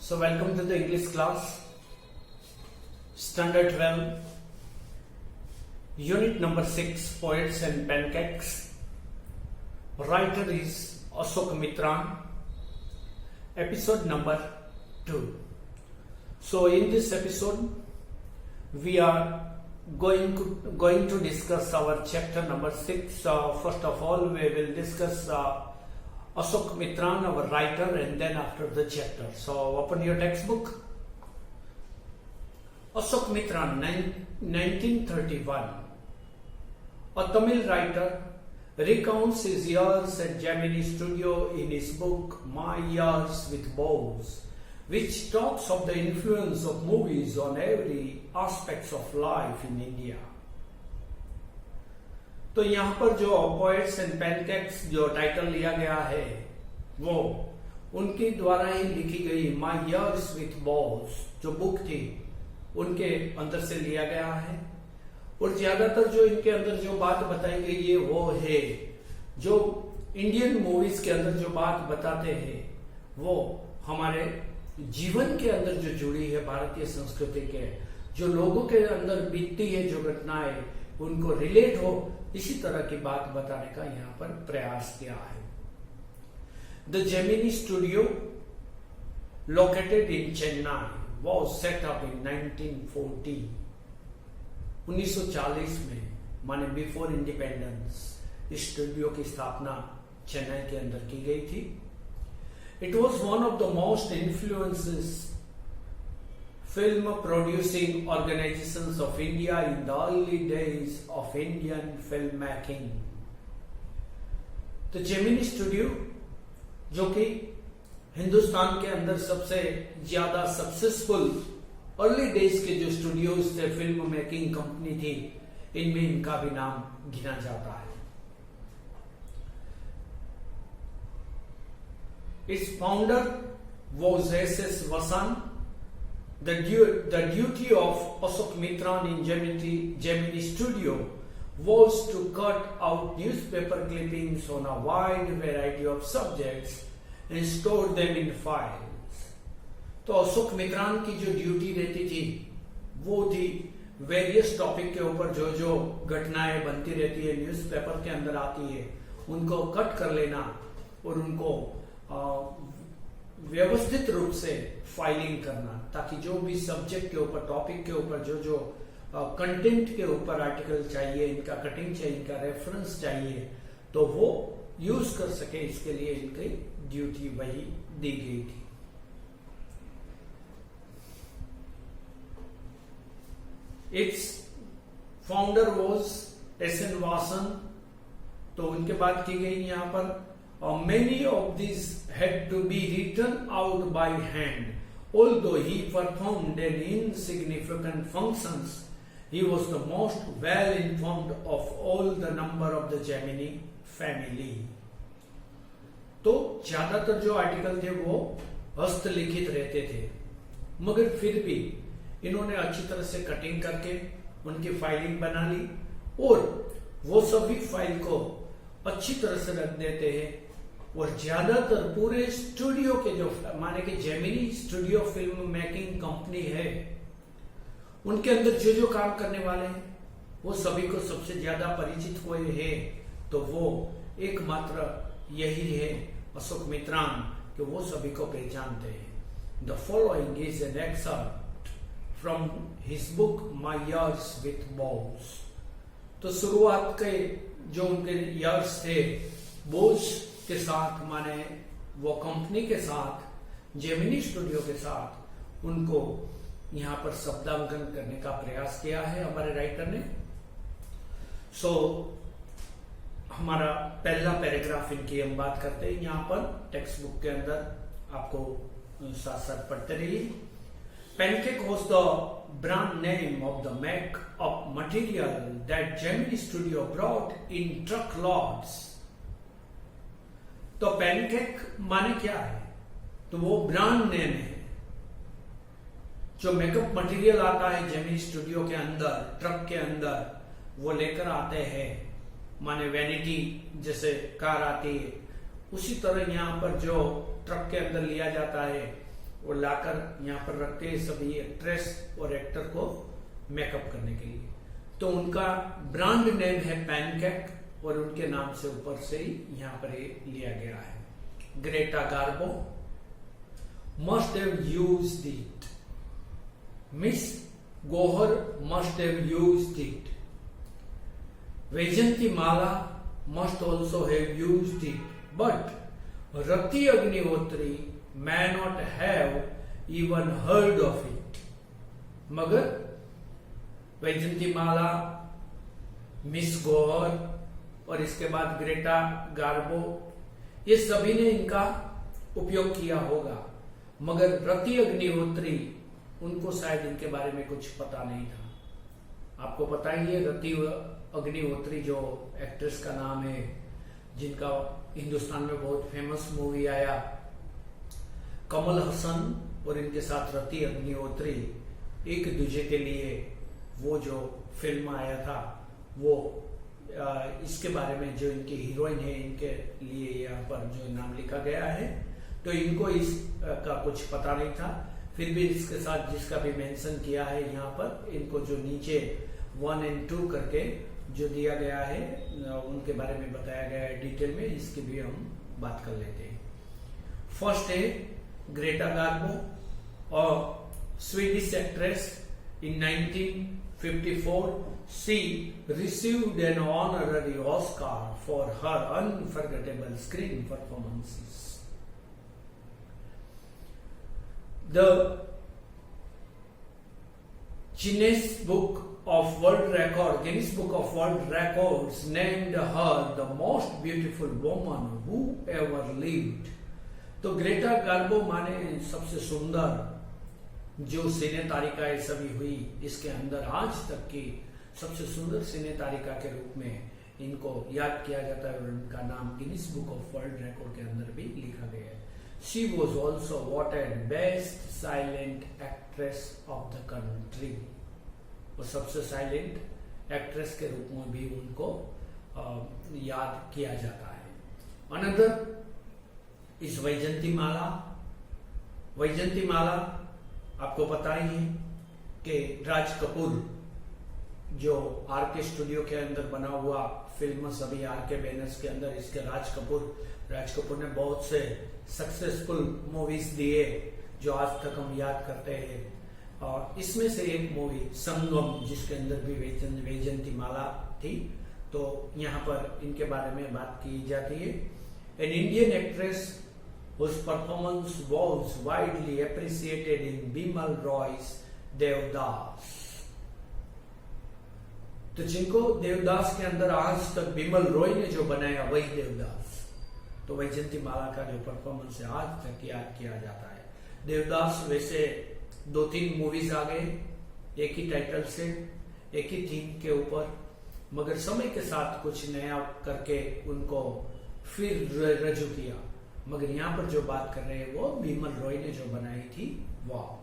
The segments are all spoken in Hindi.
So welcome to the English class, Standard 12, Unit number 6, Poets and Pancakes. Writer is Ashok Mitran. Episode number 2. So in this episode, we are going to discuss our chapter number 6. First of all, we will discuss Ashok Mitran, our writer, and then after the chapter. So open your textbook. Ashok Mitran, 1931. A Tamil writer recounts his years at Gemini Studio in his book My Years with Bows, which talks of the influence of movies on every aspects of life in India. तो यहाँ पर जो पोएट्स एंड पैनकेक्स जो टाइटल लिया गया है वो उनके द्वारा ही लिखी गई माय इयर्स विथ बॉल्स जो बुक थी उनके अंदर से लिया गया है। और ज्यादातर जो इनके अंदर जो बात बताई गई है वो है जो इंडियन मूवीज के अंदर जो बात बताते हैं वो हमारे जीवन के अंदर जो जुड़ी है भारतीय संस्कृति के जो लोगों के अंदर बीतती है जो घटनाएं उनको रिलेट हो इसी तरह की बात बताने का यहाँ पर प्रयास किया है। The Gemini studio located in Chennai was set up in 1940 1940 में माने बिफोर इंडिपेंडेंस इस स्टूडियो की स्थापना चेन्नई के अंदर की गई थी। It was one of the most influences film producing organizations of India in the early days of Indian filmmaking. तो जेमिनी स्टूडियो जो कि हिंदुस्तान के अंदर सबसे ज्यादा सक्सेसफुल अर्ली डेज के जो स्टूडियोज थे फिल्म मेकिंग कंपनी थी इनमें इनका भी नाम गिना जाता है। Its founder was S.S. Vasan. The duty of Ashok Mitran in Gemini Studio was to cut out newspaper clippings on a wide variety of subjects and store them in files. तो अशोक मित्रान की जो ड्यूटी रहती थी वो थी वेरियस टॉपिक के ऊपर जो जो घटनाएं बनती रहती है न्यूज़पेपर के अंदर आती है उनको कट कर लेना और उनको व्यवस्थित रूप से फाइलिंग करना ताकि जो भी सब्जेक्ट के ऊपर टॉपिक के ऊपर जो जो कंटेंट के ऊपर आर्टिकल चाहिए इनका कटिंग चाहिए इनका रेफरेंस चाहिए तो वो यूज कर सके इसके लिए इनकी ड्यूटी वही दी गई थी। Its founder was S N. Vasan. तो उनके बात की गई यहाँ पर many of these had to be written out by hand. Although he performed an insignificant functions, he was the most well-informed of all the number of the Gemini family. तो ज्यादातर जो आर्टिकल थे वो हस्तलिखित रहते थे मगर फिर भी इन्होंने अच्छी तरह से कटिंग करके उनकी फाइलिंग बना ली और वो सभी फाइल को अच्छी तरह से रख देते हैं और ज्यादातर पूरे स्टूडियो के जो माने कि Gemini studio film making company है उनके अंदर जो जो काम करने वाले हैं वो सभी को सबसे ज्यादा परिचित कोई है तो वो एकमात्र यही है अशोक मित्रान कि वो सभी को पहचानते हैं। The following is an excerpt from his book my years with balls. तो शुरुआत के जो उनके इयर्स थे बोझ के साथ माने वो कंपनी के साथ जेमिनी स्टूडियो के साथ उनको यहाँ पर शब्दांकन करने का प्रयास किया है हमारे राइटर ने। सो हमारा पहला पैराग्राफ इनकी हम बात करते हैं यहाँ पर टेक्स्ट बुक के अंदर आपको साथ साथ पढ़ते रहिए। Pancake was the brand name of the make-up material that Gemini Studio brought in truckloads. तो पैनकेक माने क्या है तो वो ब्रांड नेम है जो मेकअप मटेरियल आता है जेमिनी स्टूडियो के अंदर ट्रक के अंदर वो लेकर आते हैं माने वैनिटी जैसे कार आती है उसी तरह यहाँ पर जो ट्रक के अंदर लिया जाता है वो लाकर यहाँ पर रखते हैं सभी एक्ट्रेस और एक्टर को मेकअप करने के लिए। तो उनका ब्रांड नेम है पैनकेक और उनके नाम से ऊपर से ही यहाँ पर ये लिया गया है। Greta Garbo must have used it, Miss Gohar must have used it, Vyjayanthimala must also have used it, but Rati Agnihotri may not have even heard of it. मगर वैजंती माला, मिस गोहर और इसके बाद ग्रेटा गार्बो, ये सभी ने इनका उपयोग किया होगा, मगर रति अग्निहोत्री उनको शायद इनके बारे में कुछ पता नहीं था। आपको पता ही है रति अग्निहोत्री जो एक्ट्रेस का नाम है, जिनका हिंदुस्तान में बहुत फेमस मूवी आया कमल हसन और इनके साथ रति अग्निहोत्री एक दूसरे के लिए, वो जो फिल्म आया था वो इसके बारे में जो इनकी हीरोइन है इनके लिए यहाँ पर जो नाम लिखा गया है, तो इनको इसका कुछ पता नहीं था। फिर भी इसके साथ जिसका भी मेंशन किया है यहाँ पर, इनको जो नीचे 1 और 2 करके जो दिया गया है उनके बारे में बताया गया है डिटेल में, इसकी भी हम बात कर लेते हैं। फर्स्ट है ग्रेटा गार्बो और Swedish actress. In 1954 she received an honorary Oscar for her unforgettable screen performances. The Guinness Book of World Records named her the most beautiful woman who ever lived. तो ग्रेटा गार्बो माने सबसे सुंदर जो सिने तारिकाएं सभी हुई, इसके अंदर आज तक की सबसे सुंदर सिने तारिका के रूप में इनको याद किया जाता है और उनका नाम Guinness book of world record के अंदर भी लिखा गया है। She was also voted best silent actress of the country। और सबसे साइलेंट एक्ट्रेस के रूप में भी उनको याद किया जाता है। अनदर इस वैजंती माला। वैजंती माला आपको पता ही है कि राज कपूर जो आर के स्टूडियो के अंदर बना हुआ फिल्म सभी आर के बैनर्स के अंदर, इसके राज कपूर ने बहुत से सक्सेसफुल मूवीज दिए जो आज तक हम याद करते हैं। और इसमें से एक मूवी संगम, जिसके अंदर भी वैजंती माला थी, तो यहाँ पर इनके बारे में बात की जाती है। An Indian actress whose performance was widely appreciated in Bimal Roy's Devdas. तो जिनको देवदास के अंदर आज तक बिमल रॉय ने जो बनाया वही देवदास, तो वैजंती माला का जो परफॉर्मेंस है आज तक याद किया जाता है। देवदास वैसे 2-3 मूवीज आ गए एक ही टाइटल से, एक ही थीम के ऊपर, मगर समय के साथ कुछ नया करके उनको फिर रजू किया। मगर यहाँ पर जो बात कर रहे हैं वो बिमल रॉय ने जो बनाई थी वाह।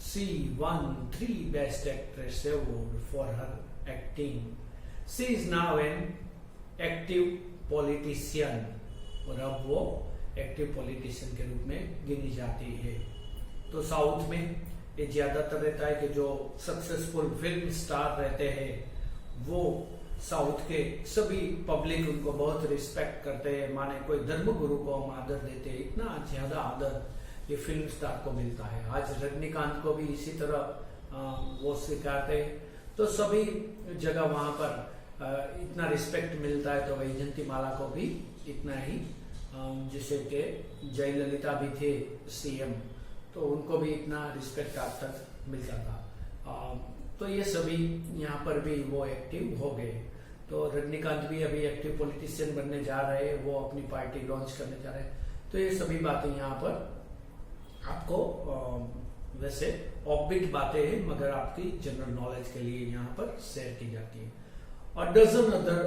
She won 3 Best Actress Award for her acting. She is now an active politician, और अब वो एक्टिव पॉलिटिशियन के रूप में गिनी जाती है। तो साउथ में ये ज्यादातर रहता है कि जो सक्सेसफुल फिल्म स्टार रहते हैं वो साउथ के सभी पब्लिक उनको बहुत रिस्पेक्ट करते हैं, माने कोई धर्म गुरु को हम आदर देते हैं, इतना ज्यादा आदर ये फिल्म स्टार को मिलता है। आज रजनीकांत को भी इसी तरह वो स्वीकारते हैं, तो सभी जगह वहां पर इतना रिस्पेक्ट मिलता है। तो वैजंती माला को भी इतना ही, जैसे कि जयललिता भी थे सीएम, तो उनको भी इतना रिस्पेक्ट आज तक मिलता था। तो ये सभी यहाँ पर भी वो एक्टिव हो गए। तो रजनीकांत भी अभी एक्टिव पॉलिटिशियन बनने जा रहे हैं, वो अपनी पार्टी लॉन्च करने जा रहे हैं। तो ये सभी बातें यहाँ पर आपको वैसे ऑफबीट बातें हैं, मगर आपकी जनरल नॉलेज के लिए यहाँ पर शेयर की जाती है। और डजन अदर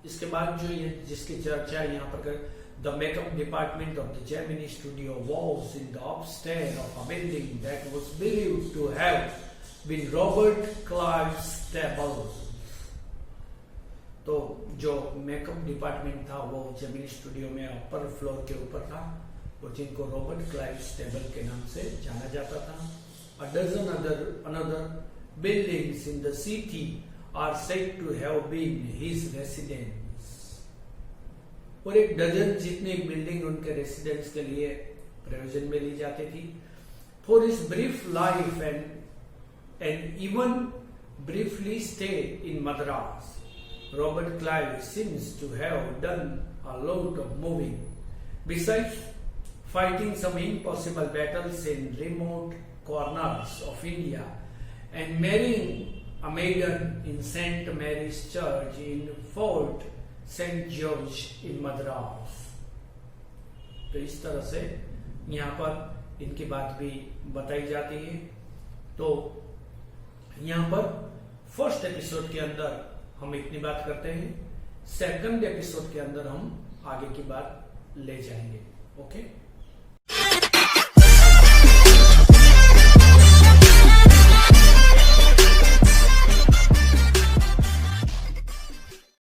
इसके बाद जो ये जिसकी चर्चा है यहाँ पर, the makeup department of the Gemini studio was in the upstair of a building that was believed to have been Robert Clive's tables. तो जो मेकअप डिपार्टमेंट था वो जेमिनी स्टूडियो में अपर फ्लोर के ऊपर था, और जिनको रॉबर्ट क्लाइव स्टेबल के नाम से जाना जाता था। A dozen another buildings in the city are said to have been his residence. और एक डजन जितनी बिल्डिंग उनके रेसिडेंस के लिए प्रयोजन में ली जाती थी। For his brief life and even briefly stay in Madras, Robert Clive seems to have done a lot of moving. Besides fighting some impossible battles in remote corners of India and marrying a maiden in St. Mary's Church in Fort St. George in Madras. तो इस तरह से यहाँ पर इनकी बात भी बताई जाती है। तो यहाँ पर फर्स्ट एपिसोड के अंदर हम इतनी बात करते हैं, सेकंड एपिसोड के अंदर हम आगे की बात ले जाएंगे। ओके।